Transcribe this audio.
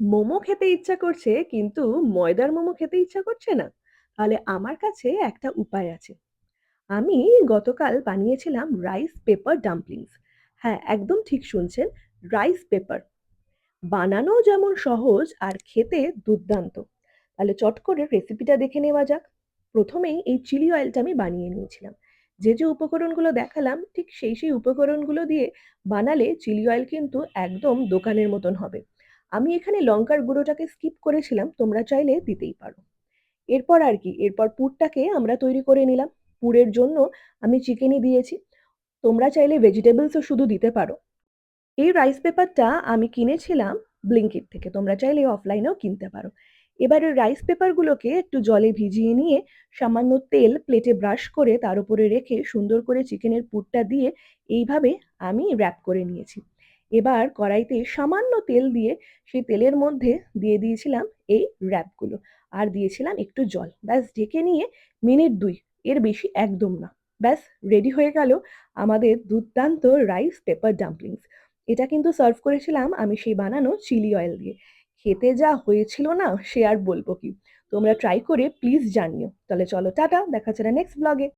মোমো খেতে ইচ্ছা করছে কিন্তু ময়দার মোমো খেতে ইচ্ছা করছে না। তাহলে আমার কাছে একটা উপায় আছে। আমি গতকাল বানিয়েছিলাম রাইস পেপার ডাম্পলিংস। হ্যাঁ, একদম ঠিক শুনছেন, রাইস পেপার। বানানো যেমন সহজ আর খেতে দুর্দান্ত। তাহলে চট করে রেসিপিটা দেখে নেওয়া যাক। প্রথমেই এই চিলি অয়েলটা আমি বানিয়ে নিয়েছিলাম। যে উপকরণগুলো দেখালাম ঠিক সেই উপকরণগুলো দিয়ে বানালে চিলি অয়েল কিন্তু একদম দোকানের মতন হবে। আমি এখানে লঙ্কার গুঁড়োটাকে স্কিপ করেছিলাম, তোমরা চাইলে দিতেই পারো। এরপর আর কি, এরপর পুরটাকে আমরা তৈরি করে নিলাম। পুরের জন্য আমি চিকেনই দিয়েছি। তোমরা চাইলে ভেজিটেবলসও শুধু দিতে পারো। এই রাইস পেপারটা আমি কিনেছিলাম ব্লিঙ্কিট থেকে। তোমরা চাইলে অফলাইনেও কিনতে পারো। এবারে রাইস পেপারগুলোকে একটু জলে ভিজিয়ে নিয়ে সামান্য তেল প্লেটে ব্রাশ করে তার উপরে রেখে সুন্দর করে চিকেনের পুরটা দিয়ে এইভাবে আমি র‍্যাপ করে নিয়েছি। এবার কড়াইতে সামান্য তেল দিয়ে সেই তেলের মধ্যে দিয়ে দিয়েছিলাম এই র‍্যাপগুলো। আর দিয়েছিলাম একটু জল। ব্যাস ঢেকে নিয়ে মিনিট ২, এর বেশি একদম না। ব্যাস রেডি হয়ে গেল আমাদের দুর্দান্ত রাইস পেপার ডাম্পলিংস। এটা কিন্তু সার্ভ করেছিলাম আমি সেই বানানো চিলি অয়েল দিয়ে। খেতে যা হয়েছিল না সে আর বলবো কি। তোমরা ট্রাই করে প্লিজ জানিও। তাহলে চলো টাটা, দেখা হচ্ছে না নেক্সট ব্লগে।